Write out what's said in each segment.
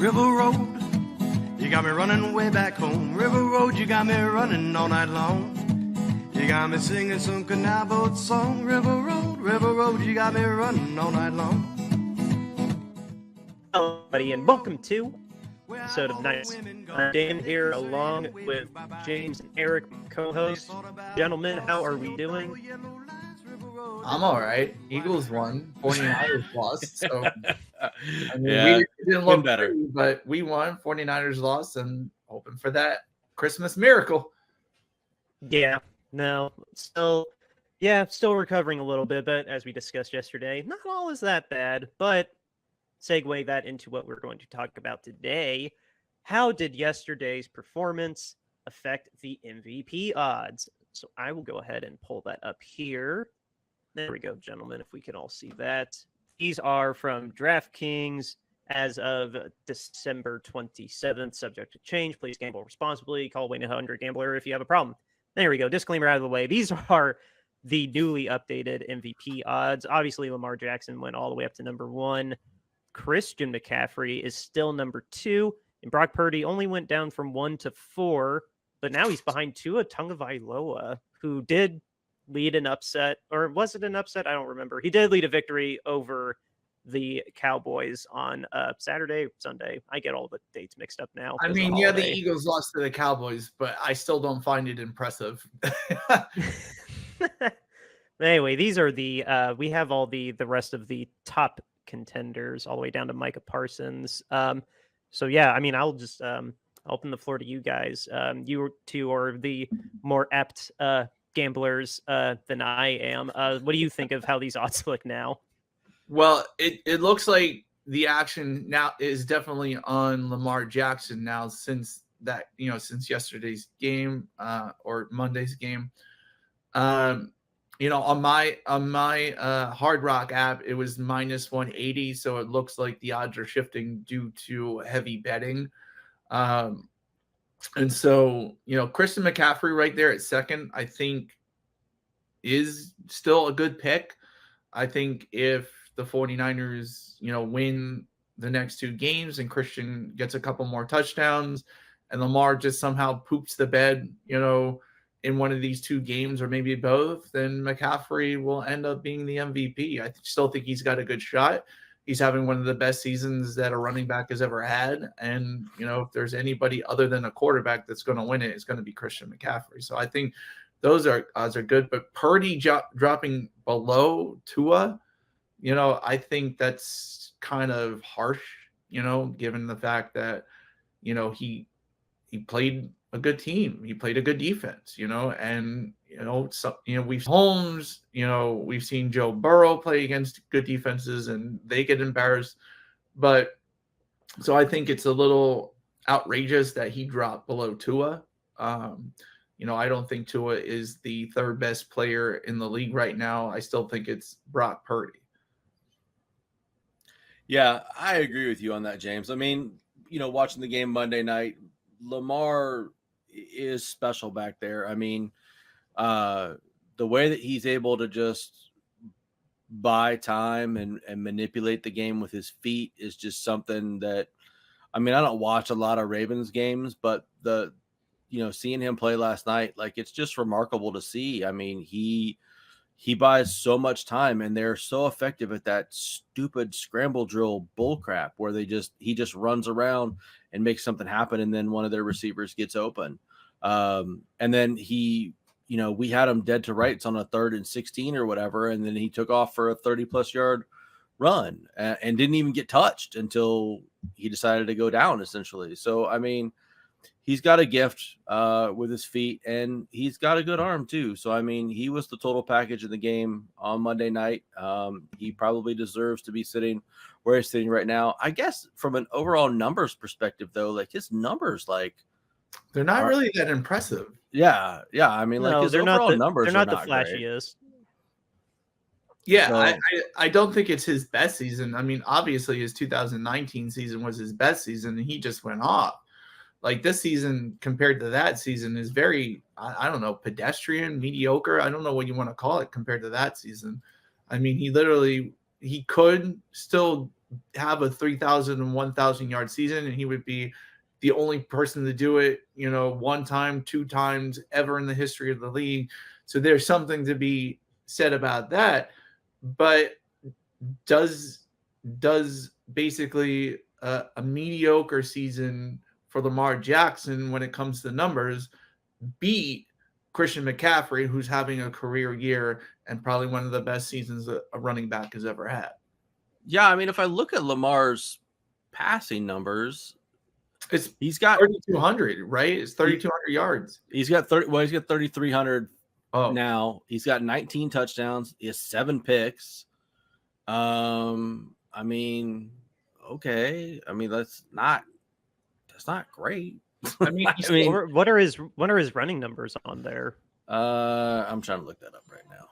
River Road, you got me running way back home. River Road, you got me running all night long. You got me singing some canal boat song. River Road, you got me running all night long. Hello, everybody, and welcome to episode of Nights. I'm Dan here along with James and Eric, co-hosts. Gentlemen, how are we doing? I'm all right. Eagles won. 49ers lost. So, I mean, Yeah, we didn't look better, pretty, but we won. 49ers lost, and hoping for that Christmas miracle. Yeah, no, still recovering a little bit, but as we discussed yesterday, not all is that bad. But segue that into what we're going to talk about today. How did yesterday's performance affect the MVP odds? So I will go ahead and pull that up here. There we go, gentlemen, if we can all see that. These are from DraftKings as of December 27th, subject to change. Please gamble responsibly. Call 1-800-GAMBLER if you have a problem. There we go. Disclaimer out of the way. These are the newly updated MVP odds. Obviously, Lamar Jackson went all the way up to number 1. Christian McCaffrey is still number 2. And Brock Purdy only went down from 1 to 4. But now he's behind Tua Tagovailoa, who did lead an upset, or was it an upset? I don't remember. He did lead a victory over the Cowboys on Saturday, Sunday. I get all the dates mixed up now. I mean, yeah, the Eagles lost to the Cowboys, but I still don't find it impressive. Anyway, these are the we have all the rest of the top contenders all the way down to Micah Parsons. So yeah, I mean, I'll just open the floor to you guys. You two are the more apt gamblers than I am. What do you think of how these odds look now? Well, it looks like the action now is definitely on Lamar Jackson now since yesterday's game or Monday's game. On my Hard Rock app, it was minus 180, so it looks like the odds are shifting due to heavy betting. And so, Christian McCaffrey right there at second, I think is still a good pick. I think if the 49ers, win the next 2 games and Christian gets a couple more touchdowns and Lamar just somehow poops the bed, in one of these 2 games or maybe both, then McCaffrey will end up being the MVP. I still think he's got a good shot. He's having one of the best seasons that a running back has ever had. And, if there's anybody other than a quarterback that's going to win it, it's going to be Christian McCaffrey. So I think those odds are good. But Purdy dropping below Tua, I think that's kind of harsh, given the fact that, he played a good team. He played a good defense, and, we've Holmes, we've seen Joe Burrow play against good defenses and they get embarrassed. But so I think it's a little outrageous that he dropped below Tua. I don't think Tua is the 3rd best player in the league right now. I still think it's Brock Purdy. Yeah, I agree with you on that, James. I mean, watching the game Monday night, Lamar is special back there. I mean, the way that he's able to just buy time and manipulate the game with his feet is just something that, I mean, I don't watch a lot of Ravens games, but seeing him play last night, like, it's just remarkable to see. I mean, he buys so much time and they're so effective at that stupid scramble drill bullcrap where he just runs around and makes something happen. And then one of their receivers gets open. And then we had him dead to rights on a 3rd and 16 or whatever. And then he took off for a 30+ yard run and didn't even get touched until he decided to go down, essentially. So, I mean, he's got a gift with his feet and he's got a good arm too. So, I mean, he was the total package in the game on Monday night. He probably deserves to be sitting where he's sitting right now. I guess from an overall numbers perspective, though, like, his numbers, like, they're not really that impressive. Yeah. I mean, like, his overall numbers they're not the great. flashiest. Yeah, so, I don't think it's his best season. I mean, obviously his 2019 season was his best season and he just went off. Like, this season compared to that season is very, I don't know, pedestrian, mediocre. I don't know what you want to call it compared to that season. I mean, he could still have a 3,000 and 1,000 yard season, and he would be the only person to do it, one time, two times ever in the history of the league. So there's something to be said about that. But does basically a mediocre season for Lamar Jackson when it comes to numbers beat Christian McCaffrey, who's having a career year and probably one of the best seasons a running back has ever had? Yeah, I mean, if I look at Lamar's passing numbers, he's got 3,200, right? It's 3,200 yards. He's got 3,300 now. He's got 19 touchdowns. He has 7 picks. I mean, okay. I mean, that's not great. I mean, what are his running numbers on there? I'm trying to look that up right now.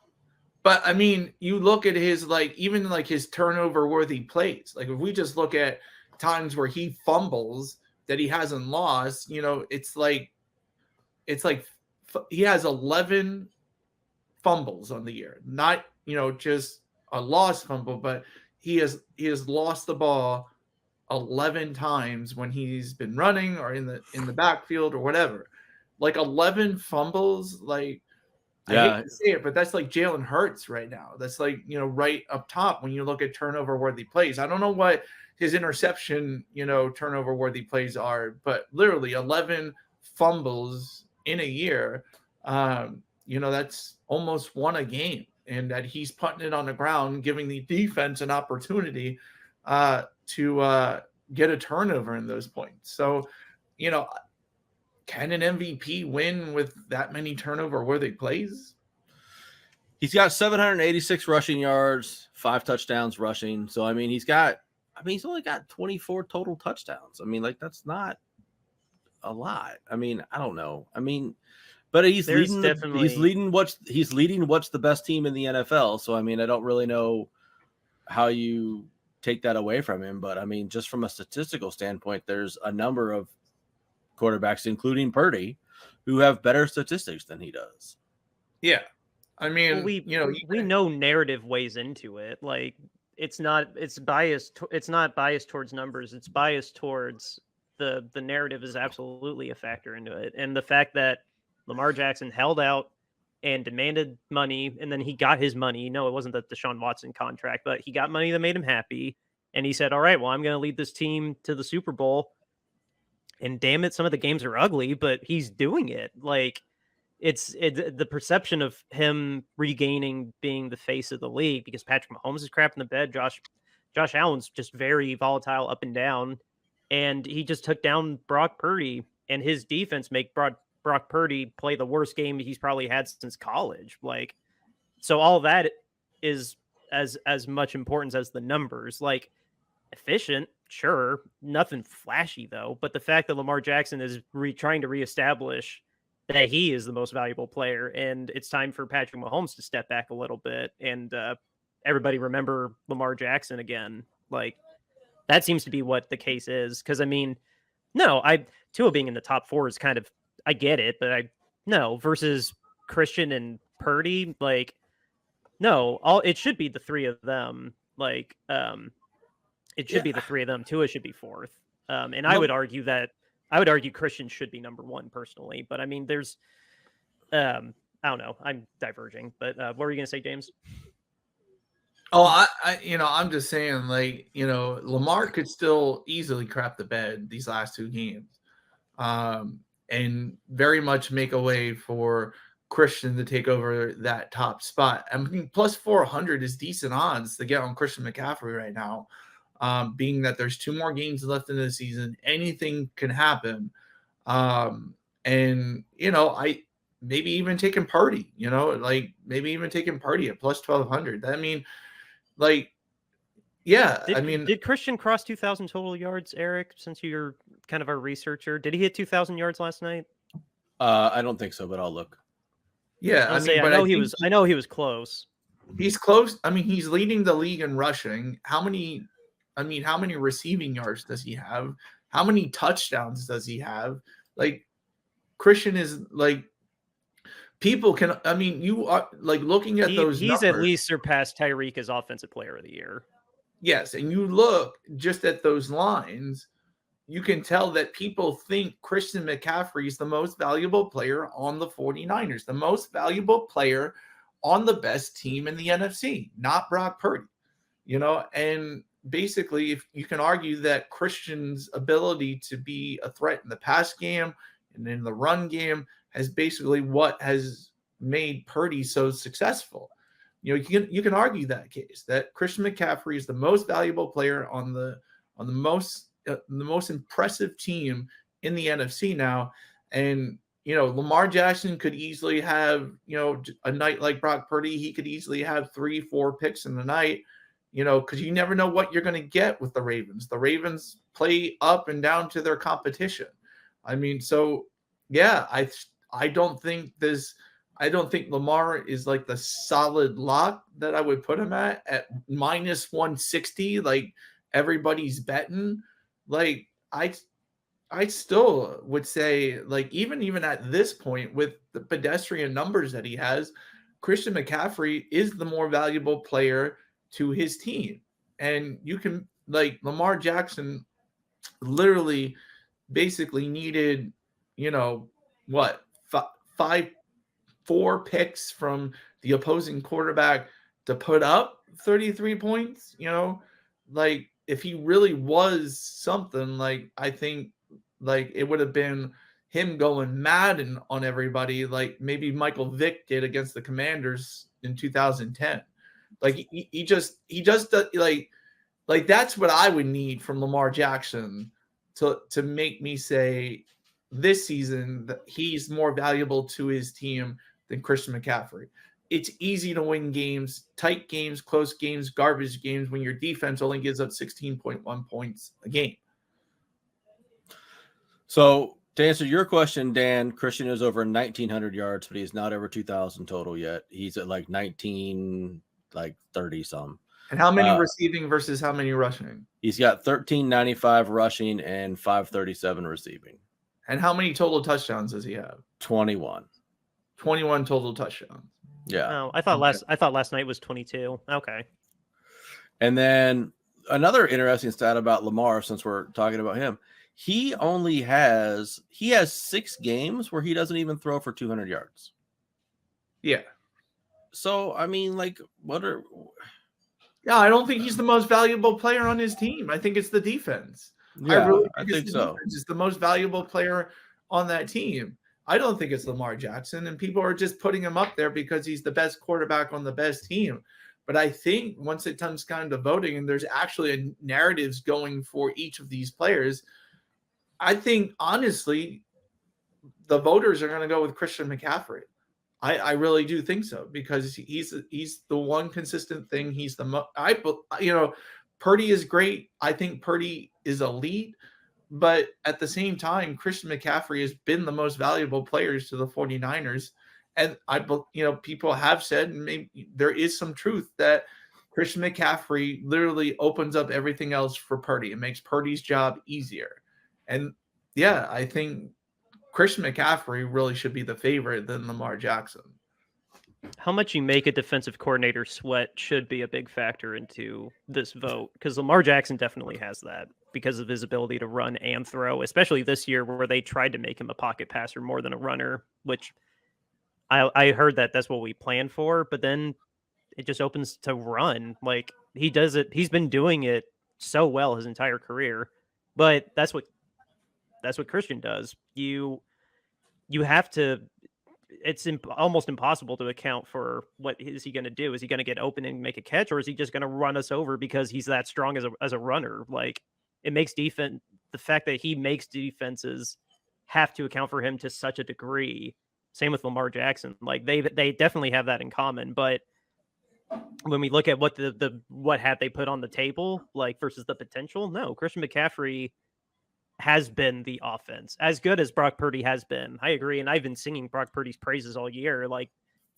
But I mean, you look at his even his turnover worthy plays. Like if we just look at times where he fumbles that he hasn't lost, it's like he has 11 fumbles on the year. Not, just a lost fumble, but he has lost the ball 11 times when he's been running or in the backfield or whatever. Like 11 fumbles, I hate to say it, but that's like Jalen Hurts right now. That's right up top when you look at turnover worthy plays. I don't know what his interception, turnover worthy plays are, but literally 11 fumbles in a year. That's almost one a game, and that he's putting it on the ground, giving the defense an opportunity to get a turnover in those points. So, can an MVP win with that many turnover-worthy plays? He's got 786 rushing yards, 5 touchdowns rushing. So, I mean, he's only got 24 total touchdowns. I mean, that's not a lot. I mean, I don't know. I mean, but he's leading what's the best team in the NFL. So, I mean, I don't really know how you take that away from him. But, I mean, just from a statistical standpoint, there's a number of quarterbacks, including Purdy, who have better statistics than he does. Yeah. I mean, we know narrative weighs into it. It's not biased towards numbers. It's biased towards the narrative is absolutely a factor into it. And the fact that Lamar Jackson held out and demanded money, and then he got his money. No, it wasn't the Deshaun Watson contract, but he got money that made him happy. And he said, all right, well, I'm going to lead this team to the Super Bowl. And damn it, some of the games are ugly, but he's doing it. It's the perception of him regaining being the face of the league, because Patrick Mahomes is crap in the bed. Josh Allen's just very volatile up and down. And he just took down Brock Purdy, and his defense make Brock Purdy play the worst game he's probably had since college. So all that is as much importance as the numbers. Efficient, sure, nothing flashy though. But the fact that Lamar Jackson is trying to reestablish that he is the most valuable player, and it's time for Patrick Mahomes to step back a little bit and everybody remember Lamar Jackson again. That seems to be what the case is. Because I mean, Tua being in the top 4 is kind of, I get it, but versus Christian and Purdy, it should be the 3 of them. It should be the 3 of them. Tua should be 4th. And I would argue Christian should be number 1 personally. But I mean, there's, I don't know. I'm diverging. But what were you going to say, James? Oh, I'm just saying, Lamar could still easily crap the bed these last 2 games, and very much make a way for Christian to take over that top spot. I mean, plus 400 is decent odds to get on Christian McCaffrey right now. Being that there's 2 more games left in the season, anything can happen. And I maybe even taking Purdy, maybe even taking Purdy at plus 1,200. I mean, did Christian cross 2,000 total yards, Eric? Since you're kind of our researcher, did he hit 2,000 yards last night? I don't think so, but I'll look. Yeah, I know he was close. He's close. I mean, he's leading the league in rushing. How many receiving yards does he have? How many touchdowns does he have? Christian is people can. I mean, you are looking at those. He's numbers, at least surpassed Tyreek as offensive player of the year. Yes, and you look just at those lines, you can tell that people think Christian McCaffrey is the most valuable player on the 49ers, the most valuable player on the best team in the NFC, not Brock Purdy. And basically, if you can argue that Christian's ability to be a threat in the pass game and in the run game has basically what has made Purdy so successful. You can argue that case that Christian McCaffrey is the most valuable player on the most impressive team in the NFC now. And Lamar Jackson could easily have a night like Brock Purdy. He could easily have 3-4 picks in the night. Because you never know what you're going to get with the Ravens. The Ravens play up and down to their competition. I mean, so yeah, I don't think Lamar is like the solid lock that I would put him at minus 160. Like everybody's betting. Like I still would say, like even at this point with the pedestrian numbers that he has, Christian McCaffrey is the more valuable player to his team. And you can, like, Lamar Jackson literally basically needed, what, 4 picks from the opposing quarterback to put up 33 points. Like if he really was something, like I think like it would have been him going mad on everybody, like maybe Michael Vick did against the Commanders in 2010. Like he just does, like that's what I would need from Lamar Jackson to make me say this season that he's more valuable to his team than Christian McCaffrey. It's easy to win games, tight games, close games, garbage games when your defense only gives up 16.1 points a game. So to answer your question, Dan, Christian is over 1,900 yards, but he's not over 2,000 total yet. He's at like 19, like 30 some. And how many receiving versus how many rushing? He's got 1,395 rushing and 537 receiving. And how many total touchdowns does he have? 21. 21 total touchdowns. Yeah. Oh, I thought last night was 22. Okay. And then another interesting stat about Lamar, since we're talking about him, he has 6 games where he doesn't even throw for 200 yards. Yeah. So, I mean, like, Yeah, I don't think he's the most valuable player on his team. I think it's the defense. Yeah, I think so. It's the most valuable player on that team. I don't think it's Lamar Jackson, and people are just putting him up there because he's the best quarterback on the best team. But I think once it comes kind of voting and there's actually narratives going for each of these players, I think, honestly, the voters are going to go with Christian McCaffrey. I really do think so, because he's the one consistent thing. He's Purdy is great. I think Purdy is elite, but at the same time, Christian McCaffrey has been the most valuable players to the 49ers. And people have said, and maybe there is some truth, that Christian McCaffrey literally opens up everything else for Purdy. It makes Purdy's job easier. And yeah, I think Christian McCaffrey really should be the favorite than Lamar Jackson. How much you make a defensive coordinator sweat should be a big factor into this vote, because Lamar Jackson definitely has that because of his ability to run and throw, especially this year where they tried to make him a pocket passer more than a runner, which I heard that's what we planned for, but then it just opens to run. Like he does it. He's been doing it so well his entire career, but that's what Christian does. You have to, it's almost impossible to account for what is he going to do. Is he going to get open and make a catch, or is he just going to run us over because he's that strong as a runner? Like, it makes defense, the fact that he makes defenses have to account for him to such a degree. Same with Lamar Jackson. Like they definitely have that in common. But when we look at what what have they put on the table, like versus the potential, no, Christian McCaffrey has been the offense as good as Brock Purdy has been. I agree. And I've been singing Brock Purdy's praises all year. Like,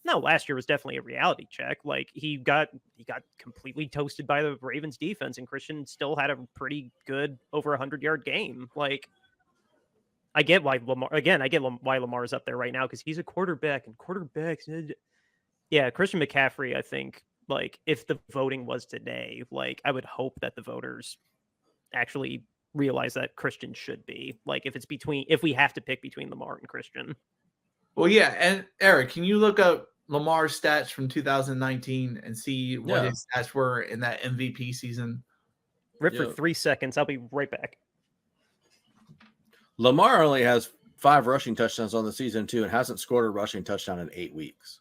no, last year was definitely a reality check. Like he got completely toasted by the Ravens defense, and Christian still had a pretty good over 100-yard game. Like, I get why why Lamar is up there right now, because he's a quarterback, and quarterbacks. Yeah, Christian McCaffrey, I think, like if the voting was today, like I would hope that the voters actually realize that Christian should be. Like if we have to pick between Lamar and Christian. Well, yeah, and Eric, can you look up Lamar's stats from 2019 and see what his stats were in that MVP season? Rip for 3 seconds. I'll be right back. Lamar only has 5 rushing touchdowns on the season too, and hasn't scored a rushing touchdown in 8 weeks.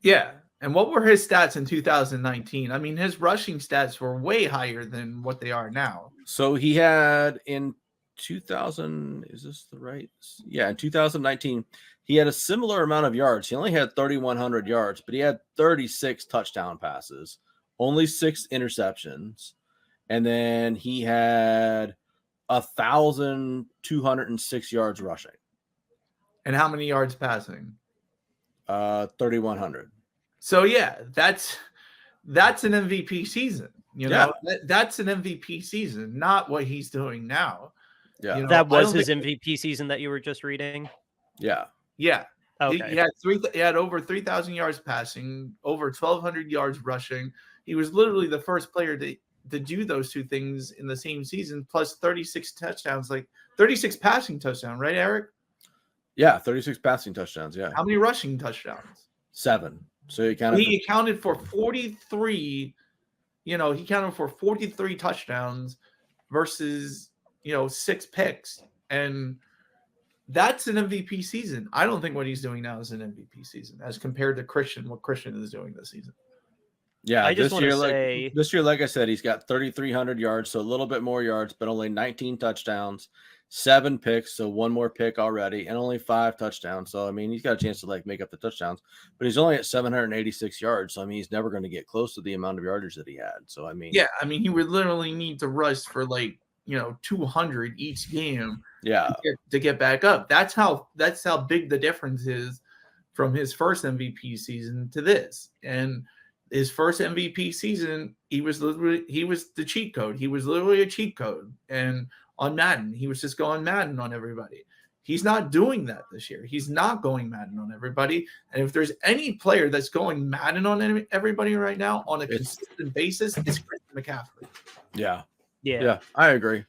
Yeah. And what were his stats in 2019? I mean, his rushing stats were way higher than what they are now. So he had in 2000, is this the right? Yeah, in 2019, he had a similar amount of yards. He only had 3,100 yards, but he had 36 touchdown passes, only 6 interceptions. And then he had 1,206 yards rushing. And how many yards passing? 3,100. So yeah, that's an MVP season. You know, that's an MVP season, not what he's doing now. Yeah, you know, that was his MVP season that you were just reading. Yeah. Yeah. Okay. He had over 3,000 yards passing, over 1,200 yards rushing. He was literally the first player to do those two things in the same season, plus 36 touchdowns, like 36 passing touchdowns, right, Eric? Yeah, 36 passing touchdowns. Yeah. How many rushing touchdowns? 7. So he accounted for 43. He counted for 43 touchdowns versus 6 picks, and that's an MVP season. I don't think what he's doing now is an MVP season as compared to what Christian is doing this season. Yeah, I just want to say this year, like I said, he's got 3,300 yards, so a little bit more yards, but only 19 touchdowns, 7 picks, so 1 more pick already, and only 5 touchdowns. So I mean, he's got a chance to make up the touchdowns, but he's only at 786 yards. So I mean, he's never going to get close to the amount of yardage that he had. So I mean, he would literally need to rush for 200 each game. Yeah, to get back up. That's how big the difference is from his first MVP season to this. And his first MVP season, he was the cheat code. He was literally a cheat code. And on Madden, he was just going Madden on everybody. He's not doing that this year. He's not going Madden on everybody. And if there's any player that's going Madden on everybody right now on a consistent basis, it's Christian McCaffrey. Yeah, I agree.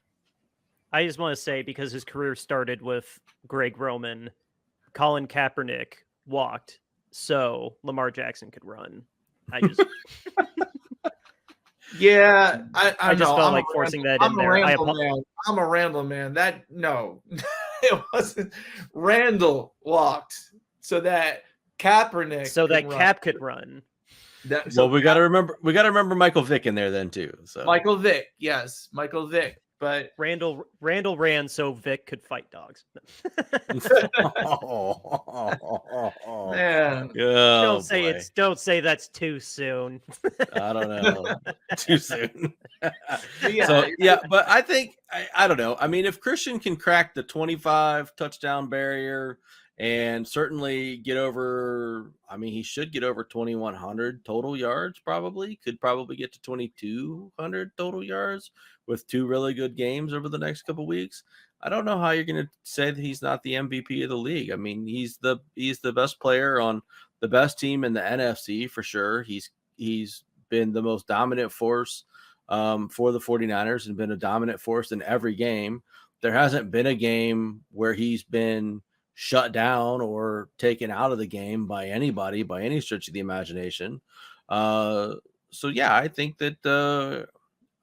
I just want to say, because his career started with Greg Roman, Colin Kaepernick walked so Lamar Jackson could run. I just I just felt like forcing that in there. I'm a Randall man. It wasn't. Randall walked so that Kaepernick Cap could run. We got to remember Michael Vick in there then too. So Michael Vick, yes, Michael Vick. But Randall ran so Vic could fight dogs. Man, don't say that's too soon. I don't know. Too soon. But I think I don't know. I mean, if Christian can crack the 25 touchdown barrier and certainly get over, he should get over 2,100 total yards. Could probably get to 2,200 total yards with 2 really good games over the next couple of weeks. I don't know how you're going to say that he's not the MVP of the league. I mean, he's the best player on the best team in the NFC for sure. He's been the most dominant force for the 49ers and been a dominant force in every game. There hasn't been a game where he's been shut down or taken out of the game by anybody by any stretch of the imagination. I think that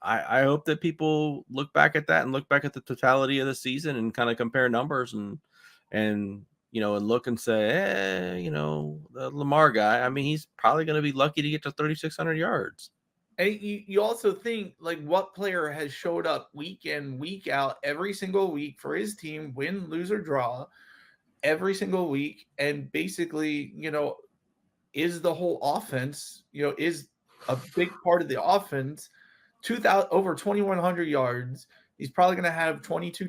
I hope that people look back at that and look back at the totality of the season and kind of compare numbers and look and say, the Lamar guy, he's probably going to be lucky to get to 3,600 yards. And you also think, what player has showed up week in, week out, every single week for his team, win, lose, or draw, every single week, and basically, is the whole offense, is a big part of the offense, over 2,100 yards. He's probably going to have 22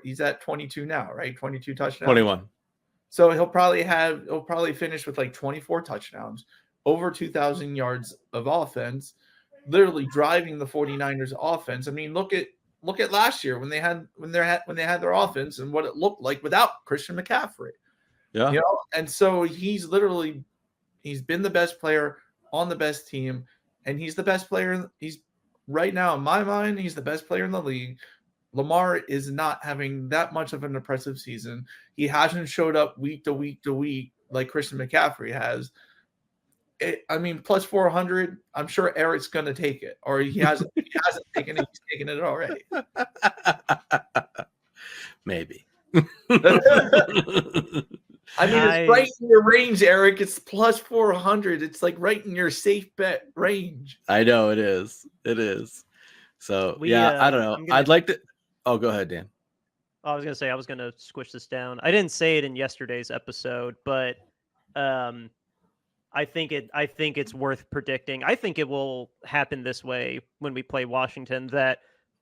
he's at 22 now, right? 22 touchdowns. 21. So he'll probably finish with 24 touchdowns, over 2,000 yards of offense, literally driving the 49ers offense. I mean, look at last year when they had their offense and what it looked like without Christian McCaffrey. Yeah. And so he's been the best player on the best team, and he's the best player. He's right now, in my mind, he's the best player in the league. Lamar is not having that much of an impressive season. He hasn't showed up week to week to week like Christian McCaffrey has. Plus 400. I'm sure Eric's going to take it, or he hasn't. He hasn't taken it. He's taken it already. Maybe. It's right in your range, Eric. It's plus 400. It's like right in your safe bet range. I know it is. It is. So I don't know. I'd like to. Oh, go ahead, Dan. I was gonna say I was gonna squish this down. I didn't say it in yesterday's episode, but I think it's worth predicting. I think it will happen this way when we play Washington. That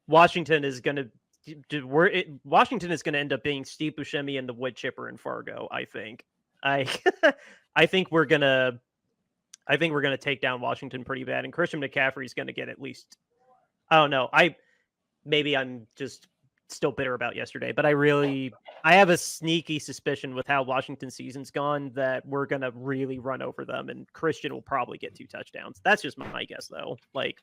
Washington is gonna end up being Steve Buscemi and the wood chipper in Fargo. I think we're gonna take down Washington pretty bad, and Christian McCaffrey is gonna get at least. I don't know. Maybe I'm just still bitter about yesterday, but I have a sneaky suspicion with how Washington season's gone that we're gonna really run over them, and Christian will probably get 2 touchdowns. That's just my guess, though. Like,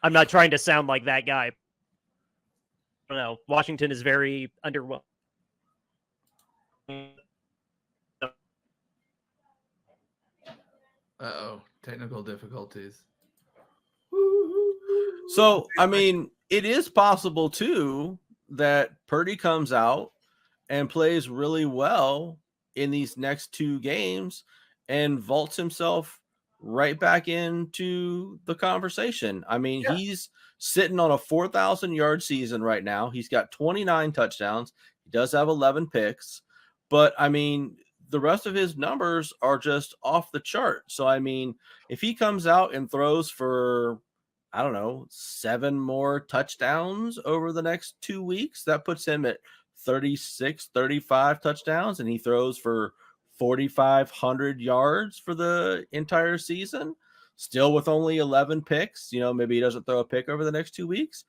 I'm not trying to sound like that guy. I don't know. Washington is very underwhelming. Technical difficulties. So, it is possible too that Purdy comes out and plays really well in these next 2 games and vaults himself right back into the conversation. He's sitting on a 4,000-yard season right now. He's got 29 touchdowns. He does have 11 picks, but the rest of his numbers are just off the chart. So, if he comes out and throws for, 7 more touchdowns over the next 2 weeks, that puts him at 36, 35 touchdowns, and he throws for 4,500 yards for the entire season, still with only 11 picks. Maybe he doesn't throw a pick over the next 2 weeks.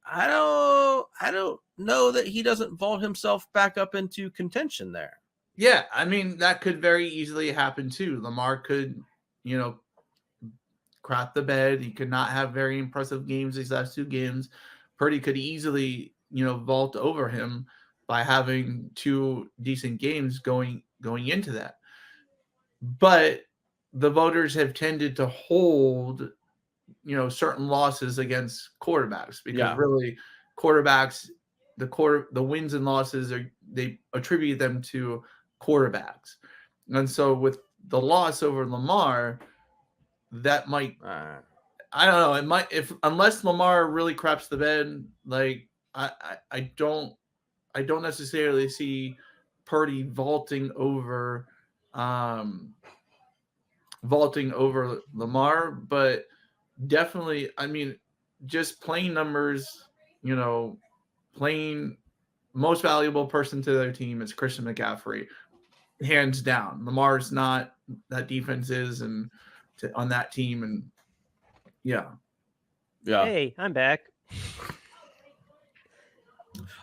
I don't know that he doesn't vault himself back up into contention there. Yeah, that could very easily happen too. Lamar could, crap the bed. He could not have very impressive games these last 2 games. Purdy could easily, vault over him by having 2 decent games going into that. But the voters have tended to hold, certain losses against quarterbacks because really quarterbacks, the wins and losses they attribute them to quarterbacks. And so with the loss over Lamar, that might I don't know, it might, unless Lamar really craps the bed, like I don't necessarily see Purdy vaulting over Lamar, but definitely just plain numbers, plain most valuable person to their team is Christian McCaffrey, hands down. Lamar's not. That defense is, and on that team, and yeah. Hey, I'm back.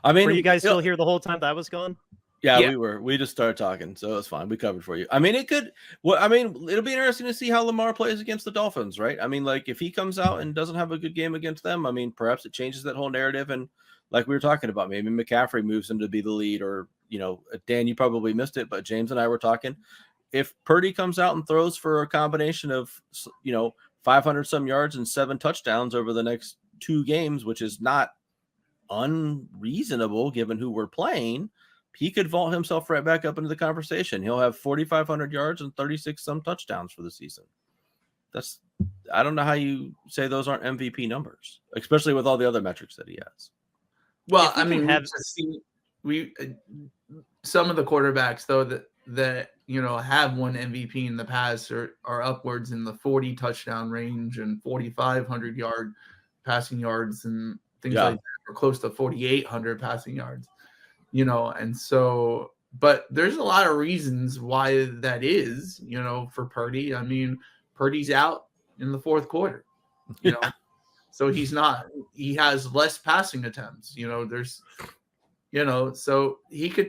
Were you guys still here the whole time that I was gone? Yeah, we were. We just started talking, so it's fine. We covered for you. It could. It'll be interesting to see how Lamar plays against the Dolphins, right? If he comes out and doesn't have a good game against them, perhaps it changes that whole narrative. And like we were talking about, maybe McCaffrey moves him to be the lead, or Dan, you probably missed it, but James and I were talking. If Purdy comes out and throws for a combination of 500 some yards and 7 touchdowns over the next 2 games, which is not unreasonable given who we're playing, he could vault himself right back up into the conversation. He'll have 4,500 yards and 36 some touchdowns for the season. I don't know how you say those aren't MVP numbers, especially with all the other metrics that he has. Well, some of the quarterbacks though that have won MVP in the past are upwards in the 40 touchdown range and 4,500 yard passing yards and things like that, or close to 4,800 passing yards. And so, but there's a lot of reasons why that is, for Purdy. Purdy's out in the 4th quarter, so he has less passing attempts, so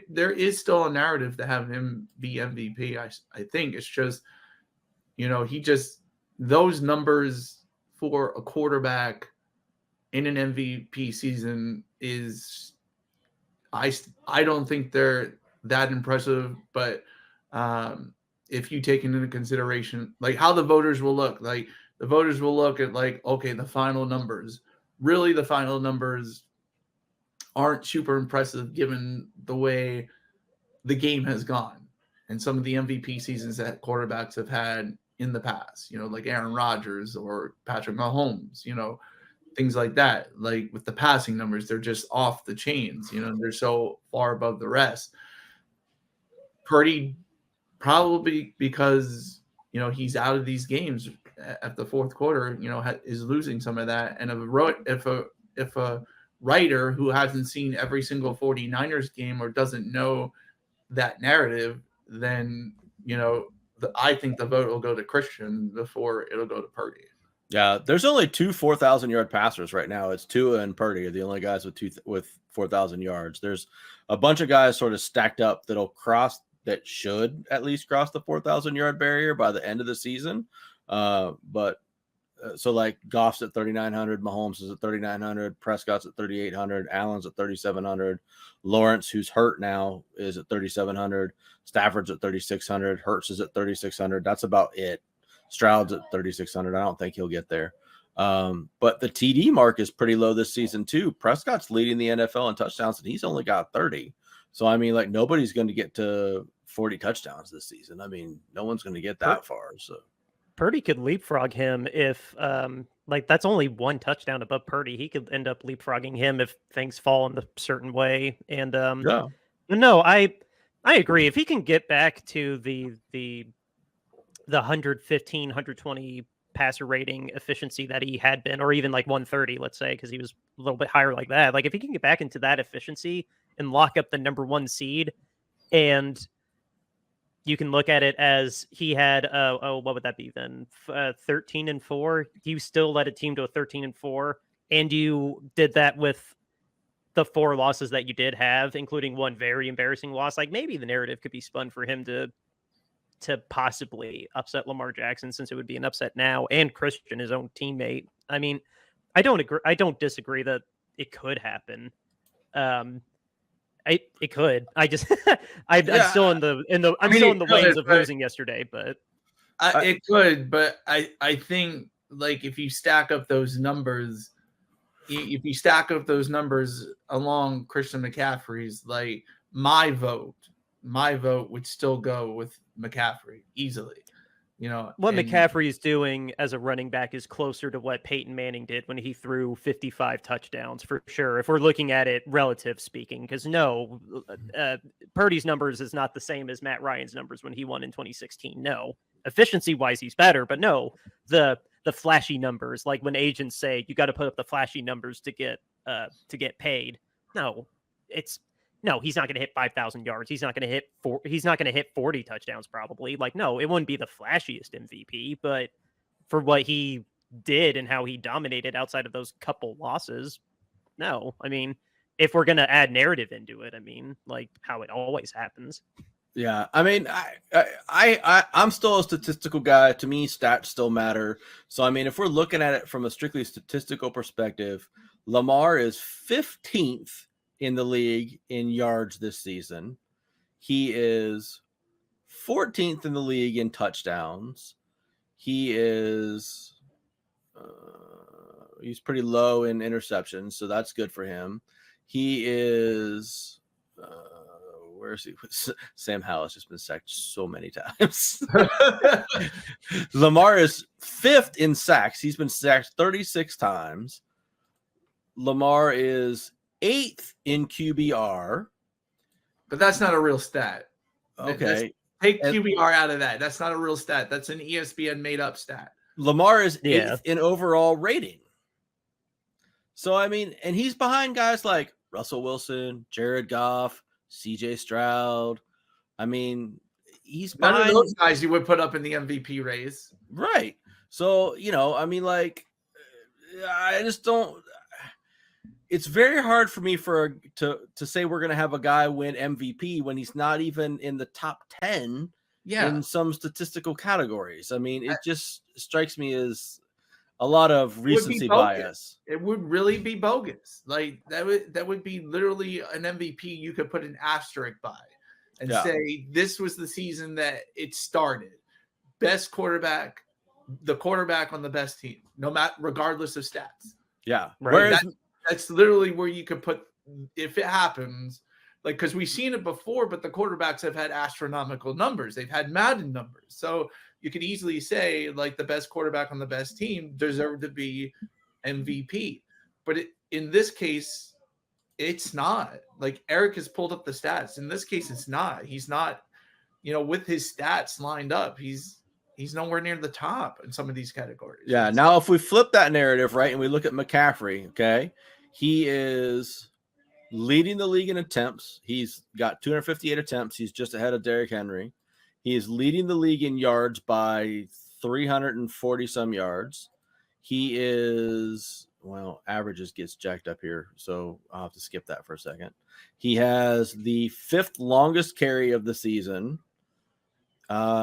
there is still a narrative to have him be MVP. I think it's just, those numbers for a quarterback in an MVP season is, I don't think they're that impressive, but if you take into consideration like how the voters will look, like the voters will look at like, okay, the final numbers, really the final numbers aren't super impressive given the way the game has gone and some of the MVP seasons that quarterbacks have had in the past, like Aaron Rodgers or Patrick Mahomes, things like that. Like with the passing numbers, they're just off the chains, they're so far above the rest. Purdy, probably because, he's out of these games at the fourth quarter, is losing some of that. And if a writer who hasn't seen every single 49ers game or doesn't know that narrative, then, I think the vote will go to Christian before it'll go to Purdy. Yeah, there's only 2 4,000-yard passers right now. It's Tua and Purdy are the only guys with 4,000 yards. There's a bunch of guys sort of stacked up that should at least cross the 4,000-yard barrier by the end of the season. So like Goff's at 3,900, Mahomes is at 3,900, Prescott's at 3,800, Allen's at 3,700, Lawrence, who's hurt now, is at 3,700, Stafford's at 3,600, Hurts is at 3,600. That's about it. Stroud's at 3,600. I don't think he'll get there. But the TD mark is pretty low this season too. Prescott's leading the NFL in touchdowns, and he's only got 30. So I mean, like nobody's going to get to 40 touchdowns this season. I mean, no one's going to get that far. So Purdy could leapfrog him if that's only one touchdown above Purdy. He could end up leapfrogging him if things fall in a certain way. And no, I agree. If he can get back to the 115, 120 passer rating efficiency that he had been, or even like 130, let's say, because he was a little bit higher like that. Like if he can get back into that efficiency and lock up the number 1 seed, and you can look at it as he had, what would that be then? 13-4. You still led a team to a 13-4, and you did that with the 4 losses that you did have, including one very embarrassing loss. Like maybe the narrative could be spun for him to possibly upset Lamar Jackson, since it would be an upset now, and Christian, his own teammate. I mean, I don't disagree that it could happen. It could. I'm still in the lanes of losing yesterday, but it could. But I think like if you stack up those numbers, along Christian McCaffrey's, like my vote would still go with McCaffrey easily. What McCaffrey is doing as a running back is closer to what Peyton Manning did when he threw 55 touchdowns, for sure. If we're looking at it relative speaking, because Purdy's numbers is not the same as Matt Ryan's numbers when he won in 2016. No, efficiency wise, he's better, but no, the flashy numbers, like when agents say you got to put up the flashy numbers to get paid. No, he's not going to hit 5,000 yards. He's not going to hit 40 touchdowns probably. Like, no, it wouldn't be the flashiest MVP, but for what he did and how he dominated outside of those couple losses, no. I mean, if we're going to add narrative into it, I mean, like how it always happens. Yeah, I mean, I'm still a statistical guy. To me, stats still matter. So, I mean, if we're looking at it from a strictly statistical perspective, Lamar is 15th in the league in yards this season. He is 14th in the league in touchdowns. He is he's pretty low in interceptions, so that's good for him. He is where is he? Sam Howell has just been sacked so many times. Lamar is 5th in sacks. He's been sacked 36 times. Lamar is 8th in QBR. But that's not a real stat. Okay. Take QBR out of that. That's not a real stat. That's an ESPN made up stat. Lamar is 8th in overall rating. So, I mean, and he's behind guys like Russell Wilson, Jared Goff, CJ Stroud. I mean, he's behind none of those guys you would put up in the MVP race. Right. So, I mean, like, I just don't. It's very hard for me to say we're going to have a guy win MVP when he's not even in the top 10 Yeah. in some statistical categories. I mean, it just strikes me as a lot of recency bias. It would really be bogus. Like that would be literally an MVP you could put an asterisk by and say this was the season that it started. Best quarterback, the quarterback on the best team, no matter regardless of stats. Yeah. Right. Whereas That's literally where you could put if it happens. Like, because we've seen it before, but the quarterbacks have had astronomical numbers. They've had Madden numbers. So you could easily say, like, the best quarterback on the best team deserved to be MVP. But in this case, it's not. Like, Eric has pulled up the stats. In this case, it's not. He's not, with his stats lined up, he's nowhere near the top in some of these categories. Yeah. Now, if we flip that narrative, right, and we look at McCaffrey, okay, he is leading the league in attempts. He's got 258 attempts. He's just ahead of Derrick Henry. He is leading the league in yards by 340 some yards. He is, averages gets jacked up here, so I'll have to skip that for a second. He has the 5th longest carry of the season.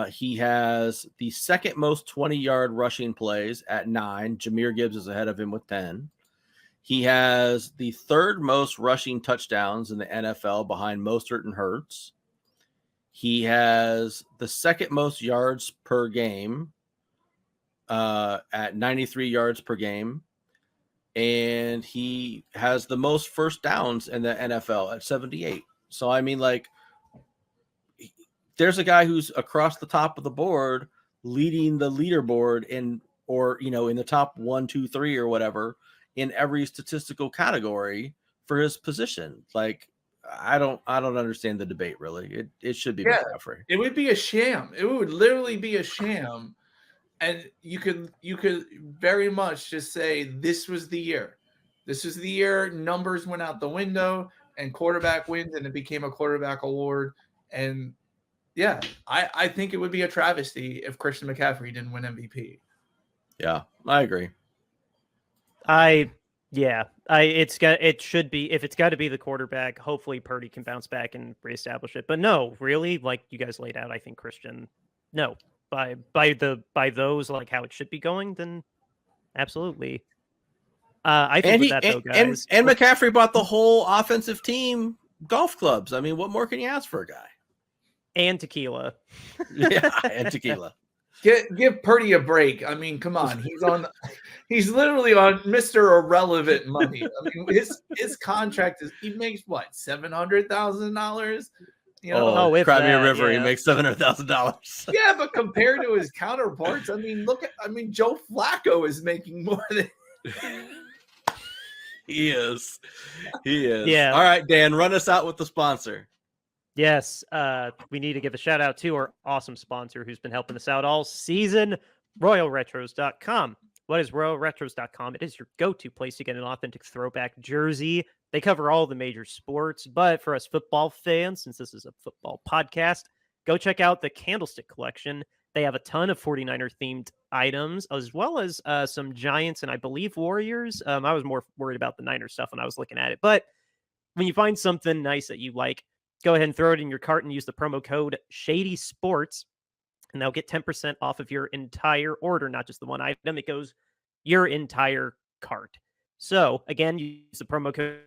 He has the 2nd most 20-yard rushing plays at 9. Jahmyr Gibbs is ahead of him with 10. He has the 3rd most rushing touchdowns in the NFL behind Mostert and Hurts. He has the 2nd most yards per game at 93 yards per game. And he has the most first downs in the NFL at 78. So, I mean, like, there's a guy who's across the top of the board leading the leaderboard in the top 1, 2, 3 or whatever in every statistical category for his position. Like, I don't understand the debate, really. It should be McCaffrey. It would be a sham. It would literally be a sham. And you could very much just say this was the year. This was the year numbers went out the window and quarterback wins and it became a quarterback award. And yeah, I think it would be a travesty if Christian McCaffrey didn't win MVP. Yeah, I agree. It should be, if it's got to be the quarterback, hopefully Purdy can bounce back and reestablish it. But no, really, like you guys laid out, I think Christian, no, by those, like how it should be going, then absolutely. I think guys, and McCaffrey bought the whole offensive team golf clubs. I mean, what more can you ask for a guy? And tequila. Yeah, and tequila. Give Purdy a break. I mean, come on. He's literally on Mr. Irrelevant money. I mean, his contract he makes what, $700,000? Cry Me a River, he makes $700,000. Yeah, but compared to his counterparts, I mean, Joe Flacco is making more than He is. Yeah. All right, Dan, run us out with the sponsor. Yes, we need to give a shout out to our awesome sponsor who's been helping us out all season, RoyalRetros.com. What is RoyalRetros.com? It is your go-to place to get an authentic throwback jersey. They cover all the major sports, but for us football fans, since this is a football podcast, go check out the Candlestick collection. They have a ton of 49er-themed items, as well as some Giants and I believe Warriors. I was more worried about the Niners stuff when I was looking at it. But when you find something nice that you like, go ahead and throw it in your cart and use the promo code Shady Sports, and they'll get 10% off of your entire order, not just the one item. It goes your entire cart. So again, use the promo code.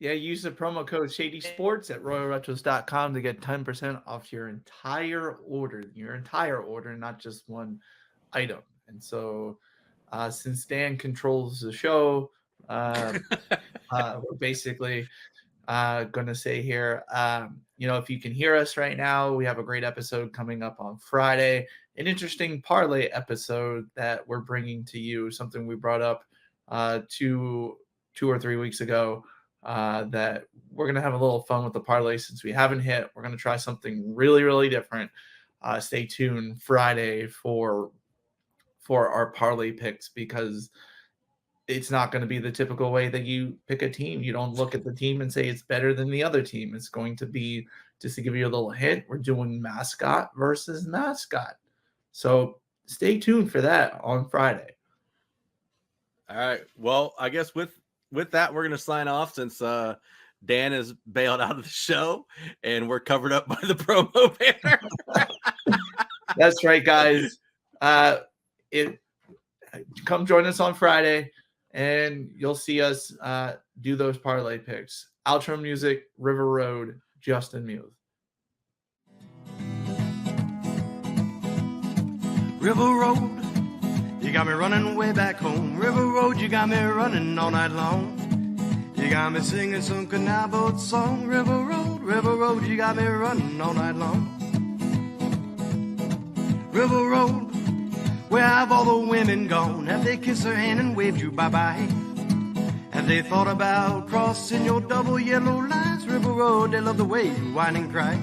Use the promo code Shady Sports at RoyalRetros.com to get 10% off your entire order, not just one item. And so, since Dan controls the show, we're basically going to say here, if you can hear us right now, we have a great episode coming up on Friday, an interesting parlay episode that we're bringing to you, something we brought up 2 or 3 weeks ago. That we're going to have a little fun with the parlay since we haven't hit. We're going to try something really, really different. Stay tuned Friday for our parlay picks, because it's not going to be the typical way that you pick a team. You don't look at the team and say it's better than the other team. It's going to be, just to give you a little hint, we're doing mascot versus mascot. So stay tuned for that on Friday. All right. Well, I guess with that, we're gonna sign off since Dan is bailed out of the show and we're covered up by the promo banner. That's right, guys. Come join us on Friday, and you'll see us do those parlay picks. Outro music, River Road, Justin Muth. River Road, you got me running way back home. River Road, you got me running all night long. You got me singing some canal boat song. River Road, you got me running all night long. River Road, where have all the women gone? Have they kissed her hand and waved you bye-bye? Have they thought about crossing your double yellow lines? River Road, they love the way you whine and cry.